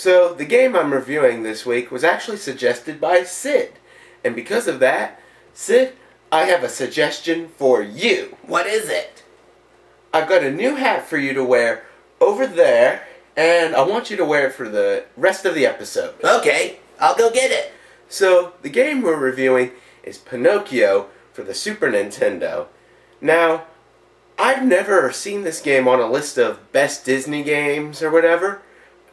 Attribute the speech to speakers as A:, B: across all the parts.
A: So, the game I'm reviewing this week was actually suggested by Sid. And because of that, Sid, I have a suggestion for you.
B: What is it?
A: I've got a new hat for you to wear over there, and I want you to wear it for the rest of the episode.
B: Okay, I'll go get it.
A: So, the game we're reviewing is Pinocchio for the Super Nintendo. Now, I've never seen this game on a list of best Disney games or whatever,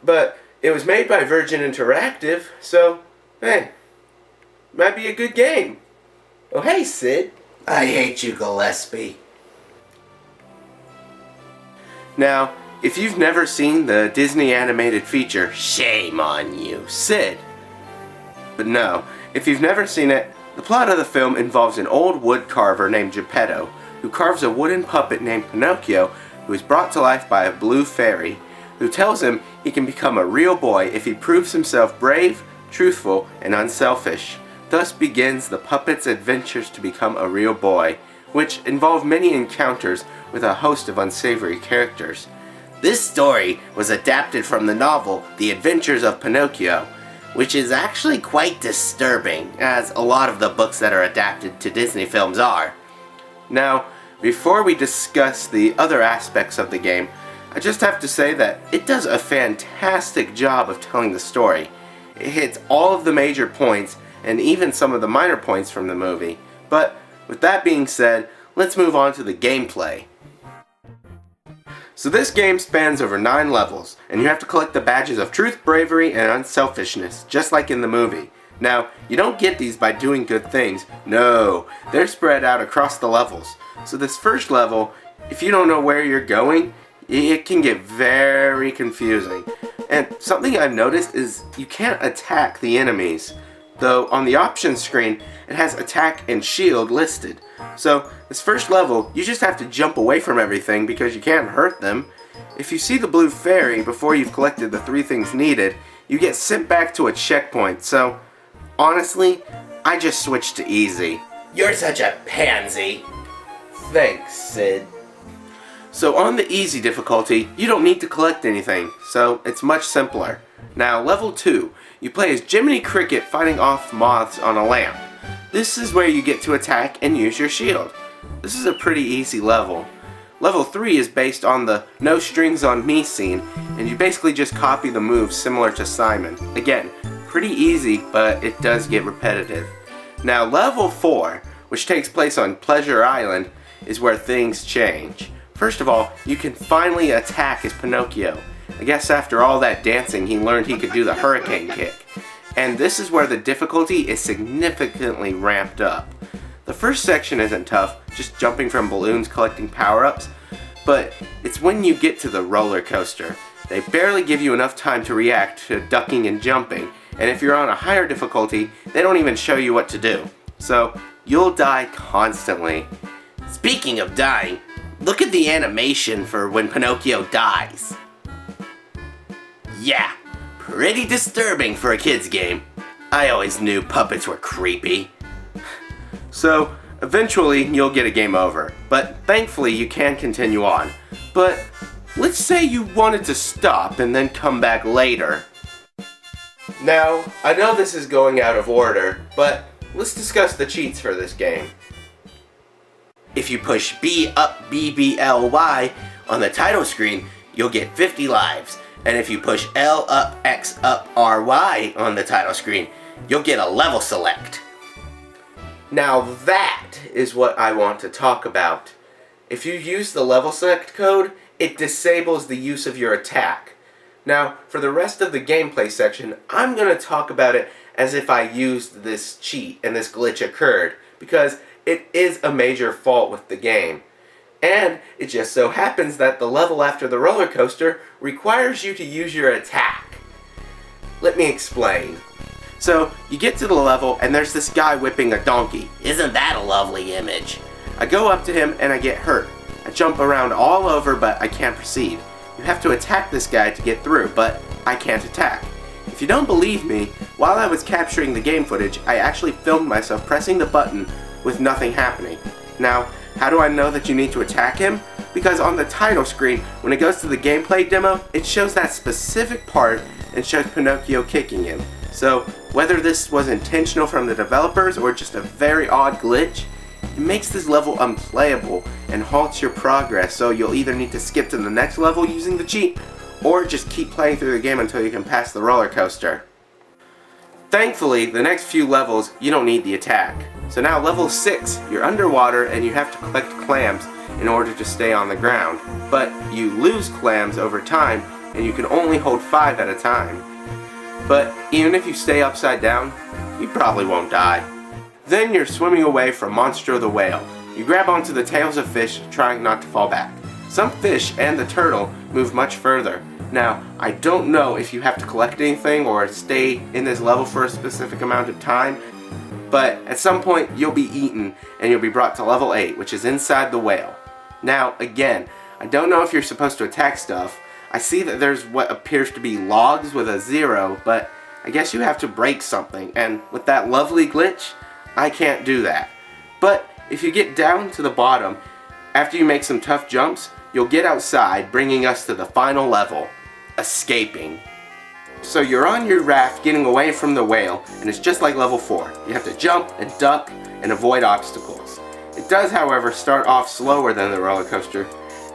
A: but it was made by Virgin Interactive, so, hey, might be a good game. Oh, hey, Sid.
B: I hate you, Gillespie.
A: Now, if you've never seen the Disney animated feature, shame on you, Sid. But no, if you've never seen it, the plot of the film involves an old wood carver named Geppetto, who carves a wooden puppet named Pinocchio, who is brought to life by a blue fairy, who tells him he can become a real boy if he proves himself brave, truthful, and unselfish. Thus begins the puppet's adventures to become a real boy, which involve many encounters with a host of unsavory characters. This story was adapted from the novel The Adventures of Pinocchio, which is actually quite disturbing, as a lot of the books that are adapted to Disney films are. Now, before we discuss the other aspects of the game, I just have to say that it does a fantastic job of telling the story. It hits all of the major points, and even some of the minor points from the movie. But, with that being said, let's move on to the gameplay. So this game spans over 9 levels, and you have to collect the badges of truth, bravery, and unselfishness, just like in the movie. Now, you don't get these by doing good things. No, they're spread out across the levels. So this first level, if you don't know where you're going, it can get very confusing. And something I've noticed is you can't attack the enemies, though on the options screen it has attack and shield listed. So this first level, you just have to jump away from everything because you can't hurt them. If you see the blue fairy before you've collected the 3 things needed, you get sent back to a checkpoint. So honestly, I just switched to easy.
B: You're such a pansy.
A: Thanks, Sid. So on the easy difficulty, you don't need to collect anything, so it's much simpler. Now, level 2, you play as Jiminy Cricket fighting off moths on a lamp. This is where you get to attack and use your shield. This is a pretty easy level. Level 3 is based on the no strings on me scene, and you basically just copy the moves similar to Simon. Again, pretty easy, but it does get repetitive. Now, level 4, which takes place on Pleasure Island, is where things change. First of all, you can finally attack as Pinocchio. I guess after all that dancing, he learned he could do the hurricane kick. And this is where the difficulty is significantly ramped up. The first section isn't tough, just jumping from balloons collecting power-ups, but it's when you get to the roller coaster. They barely give you enough time to react to ducking and jumping, and if you're on a higher difficulty, they don't even show you what to do. So, you'll die constantly.
B: Speaking of dying, look at the animation for when Pinocchio dies. Yeah, pretty disturbing for a kid's game. I always knew puppets were creepy.
A: So, eventually you'll get a game over, but thankfully you can continue on. But, let's say you wanted to stop and then come back later. Now, I know this is going out of order, but let's discuss the cheats for this game.
B: If you push B up BBLY on the title screen, you'll get 50 lives. And if you push L up X up RY on the title screen, you'll get a level select.
A: Now that is what I want to talk about. If you use the level select code, it disables the use of your attack. Now, for the rest of the gameplay section, I'm going to talk about it as if I used this cheat and this glitch occurred, because it is a major fault with the game. And it just so happens that the level after the roller coaster requires you to use your attack. Let me explain. So, you get to the level and there's this guy whipping a donkey.
B: Isn't that a lovely image?
A: I go up to him and I get hurt. I jump around all over, but I can't proceed. You have to attack this guy to get through, but I can't attack. If you don't believe me, while I was capturing the game footage, I actually filmed myself pressing the button with nothing happening. Now, how do I know that you need to attack him? Because on the title screen, when it goes to the gameplay demo, it shows that specific part and shows Pinocchio kicking him. So whether this was intentional from the developers or just a very odd glitch, it makes this level unplayable and halts your progress, so you'll either need to skip to the next level using the cheat, or just keep playing through the game until you can pass the roller coaster. Thankfully, the next few levels, you don't need the attack. So now level 6, you're underwater and you have to collect clams in order to stay on the ground. But you lose clams over time and you can only hold 5 at a time. But even if you stay upside down, you probably won't die. Then you're swimming away from Monstro the whale. You grab onto the tails of fish, trying not to fall back. Some fish and the turtle move much further. Now, I don't know if you have to collect anything or stay in this level for a specific amount of time, but at some point you'll be eaten and you'll be brought to level 8, which is inside the whale. Now, again, I don't know if you're supposed to attack stuff. I see that there's what appears to be logs with a 0, but I guess you have to break something, and with that lovely glitch, I can't do that. But if you get down to the bottom, after you make some tough jumps, you'll get outside, bringing us to the final level, escaping. So you're on your raft getting away from the whale, and it's just like level 4. You have to jump and duck and avoid obstacles. It does, however, start off slower than the roller coaster,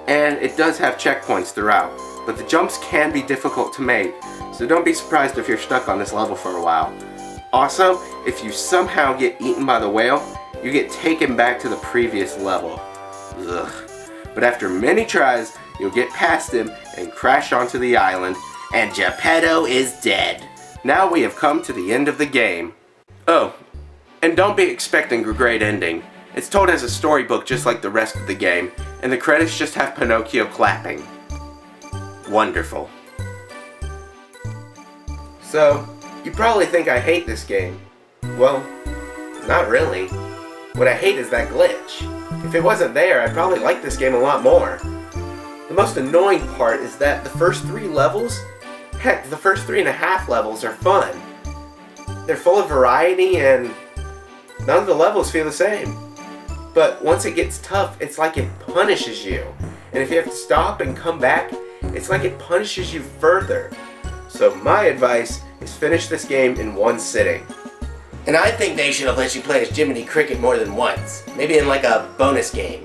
A: and it does have checkpoints throughout, but the jumps can be difficult to make, so don't be surprised if you're stuck on this level for a while. Also, if you somehow get eaten by the whale, you get taken back to the previous level. Ugh. But after many tries, you'll get past him and crash onto the island,
B: And Geppetto is dead.
A: Now we have come to the end of the game. Oh, and don't be expecting a great ending. It's told as a storybook just like the rest of the game, and the credits just have Pinocchio clapping. Wonderful. So, you probably think I hate this game. Well, not really. What I hate is that glitch. If it wasn't there, I'd probably like this game a lot more. The most annoying part is that the first 3 levels, heck, the first 3.5 levels are fun. They're full of variety and none of the levels feel the same. But once it gets tough, it's like it punishes you. And if you have to stop and come back, it's like it punishes you further. So my advice is finish this game in one sitting.
B: And I think they should have let you play as Jiminy Cricket more than once. Maybe in like a bonus game.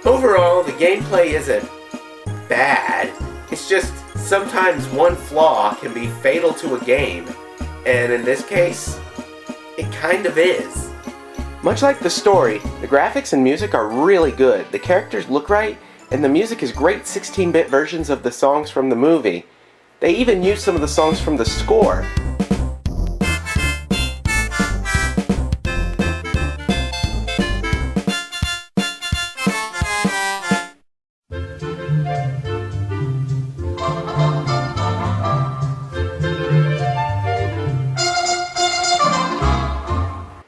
A: Overall, the gameplay isn't bad. It's just sometimes one flaw can be fatal to a game. And in this case, it kind of is. Much like the story, the graphics and music are really good. The characters look right, and the music is great 16-bit versions of the songs from the movie. They even use some of the songs from the score.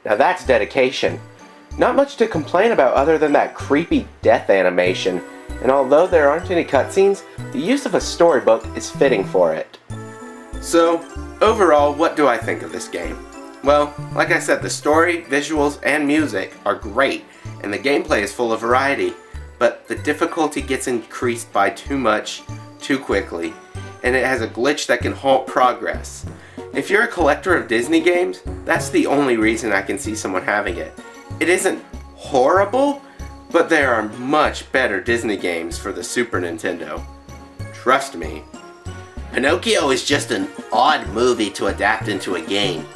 A: Now that's dedication. Not much to complain about other than that creepy death animation, and although there aren't any cutscenes, the use of a storybook is fitting for it. So, overall, what do I think of this game? Well, like I said, the story, visuals, and music are great, and the gameplay is full of variety, but the difficulty gets increased by too much, too quickly, and it has a glitch that can halt progress. If you're a collector of Disney games, that's the only reason I can see someone having it. It isn't horrible, but there are much better Disney games for the Super Nintendo. Trust me.
B: Pinocchio is just an odd movie to adapt into a game.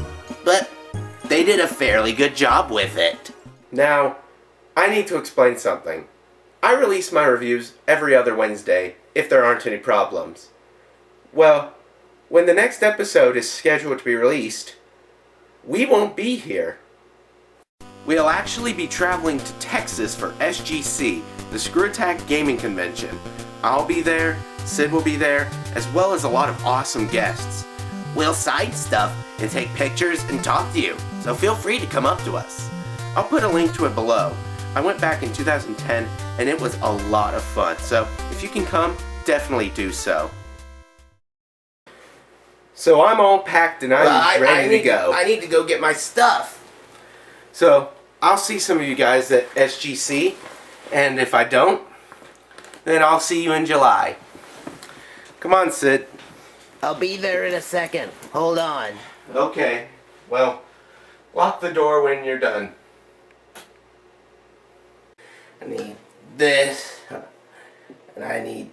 B: But they did a fairly good job with it.
A: Now, I need to explain something. I release my reviews every other Wednesday, if there aren't any problems. Well, when the next episode is scheduled to be released, we won't be here. We'll actually be traveling to Texas for SGC, the Screw Attack Gaming Convention. I'll be there, Sid will be there, as well as a lot of awesome guests.
B: We'll sign stuff and take pictures and talk to you, so feel free to come up to us.
A: I'll put a link to it below. I went back in 2010 and it was a lot of fun, so if you can come, definitely do so. So I'm all packed and I'm ready to go.
B: I need to go get my stuff.
A: So I'll see some of you guys at SGC, and if I don't, then I'll see you in July. Come on, Sid.
B: I'll be there in a second. Hold on.
A: Okay. Well, lock the door when you're done.
B: I need this, and I need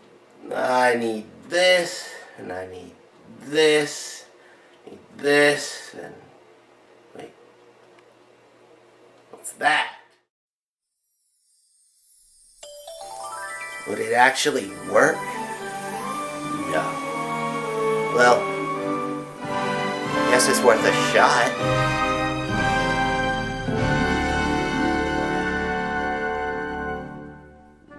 B: this, and I need this, and wait, what's that? Would it actually work? No. Well, guess it's worth a shot.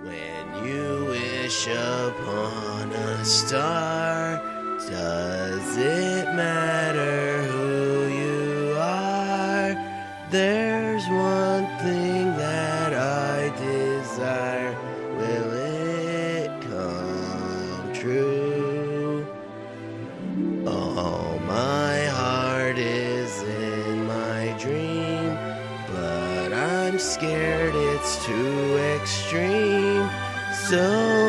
B: When you wish upon a star, does it matter who you are? There's one thing that I desire. Will it come true? All my heart is in my dream, but I'm scared it's too extreme. So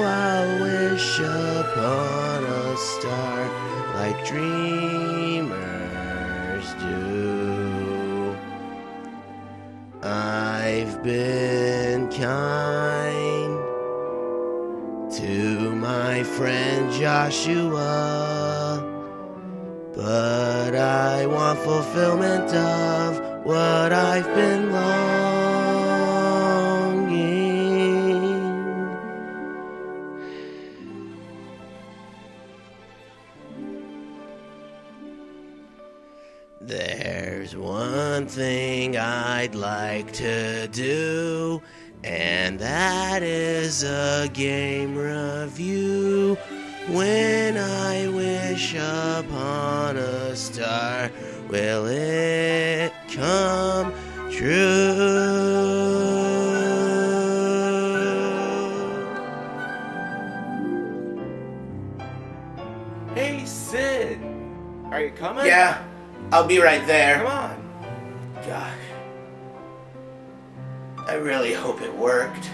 B: I'll wish upon a star like dreamers do. I've been kind to my friend Joshua, but I want fulfillment of what I've been longing. There's one thing I'd like to do, and that is a game review. When I wish upon a star, will it come true?
A: Hey, Sid. Are you coming?
B: Yeah, I'll be right there.
A: Come on.
B: Gosh, I really hope it worked.